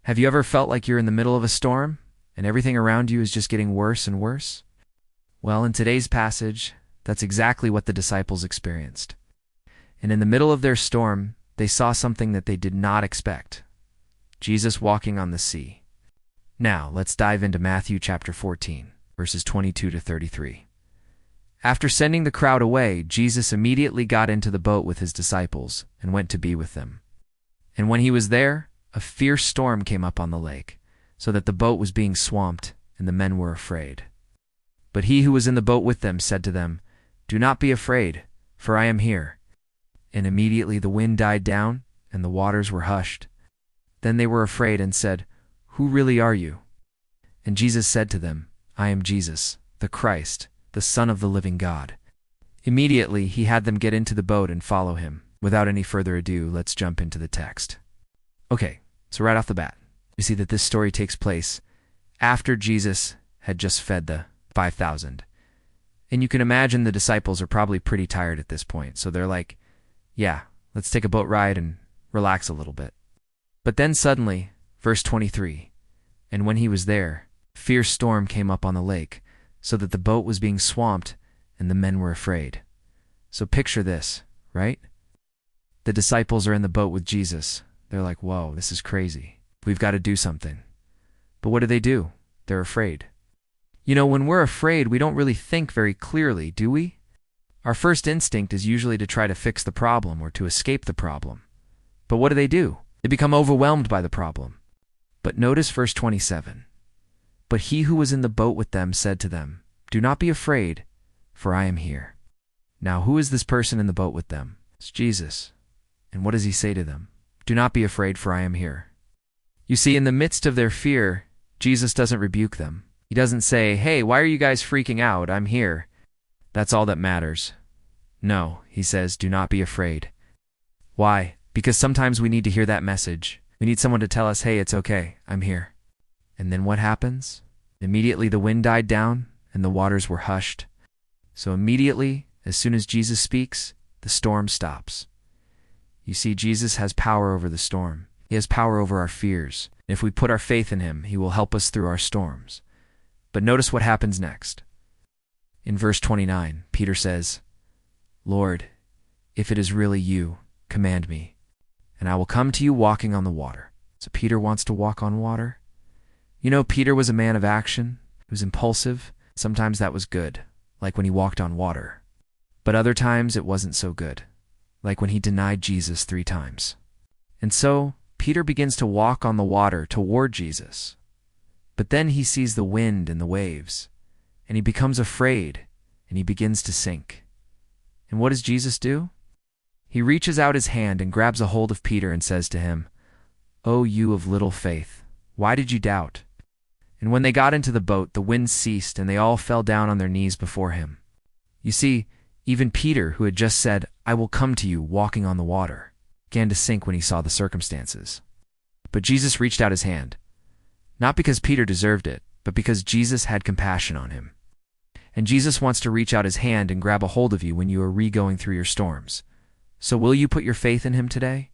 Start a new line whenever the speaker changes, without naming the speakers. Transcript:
Have you ever felt like you're in the middle of a storm and everything around you is just getting worse and worse? Well, in today's passage, that's exactly what the disciples experienced. And in the middle of their storm, they saw something that they did not expect: Jesus walking on the sea. Now, let's dive into Matthew chapter 14, verses 22 to 33. After sending the crowd away, Jesus immediately got into the boat with his disciples and went to be with them. And when he was there, a fierce storm came up on the lake, so that the boat was being swamped, and the men were afraid. But he who was in the boat with them said to them, "Do not be afraid, for I am here." And immediately the wind died down, and the waters were hushed. Then they were afraid and said, "Who really are you?" And Jesus said to them, "I am Jesus, the Christ, the Son of the living God." Immediately he had them get into the boat and follow him. Without any further ado, let's jump into the text. Okay, so right off the bat, we see that this story takes place after Jesus had just fed the 5,000. And you can imagine the disciples are probably pretty tired at this point, so they're like, yeah, let's take a boat ride and relax a little bit. But then suddenly, verse 23, and when he was there, a fierce storm came up on the lake, so that the boat was being swamped and the men were afraid. So picture this, right? The disciples are in the boat with Jesus. They're like, whoa, this is crazy. We've got to do something. But what do? They're afraid. You know, when we're afraid, we don't really think very clearly, do we? Our first instinct is usually to try to fix the problem or to escape the problem. But what do? They become overwhelmed by the problem. But notice verse 27. But he who was in the boat with them said to them, "Do not be afraid, for I am here." Now, who is this person in the boat with them? It's Jesus. And what does he say to them? "Do not be afraid, for I am here." You see, in the midst of their fear, Jesus doesn't rebuke them. He doesn't say, "Hey, why are you guys freaking out? I'm here. That's all that matters." No, he says, "Do not be afraid." Why? Because sometimes we need to hear that message. We need someone to tell us, "Hey, it's okay. I'm here." And then what happens? Immediately the wind died down and the waters were hushed. So immediately, as soon as Jesus speaks, the storm stops. You see, Jesus has power over the storm. He has power over our fears. And if we put our faith in him, he will help us through our storms. But notice what happens next. In verse 29, Peter says, "Lord, if it is really you, command me, and I will come to you walking on the water." So Peter wants to walk on water. You know, Peter was a man of action. He was impulsive. Sometimes that was good, like when he walked on water. But other times it wasn't so good, like when he denied Jesus 3 times. And so Peter begins to walk on the water toward Jesus. But then he sees the wind and the waves, and he becomes afraid, and he begins to sink. And what does Jesus do? He reaches out his hand and grabs a hold of Peter and says to him, "O you of little faith, why did you doubt?" And when they got into the boat, the wind ceased, and they all fell down on their knees before him. You see, even Peter, who had just said, "I will come to you walking on the water," began to sink when he saw the circumstances. But Jesus reached out his hand, not because Peter deserved it, but because Jesus had compassion on him. And Jesus wants to reach out his hand and grab a hold of you when you are going through your storms. So will you put your faith in him today?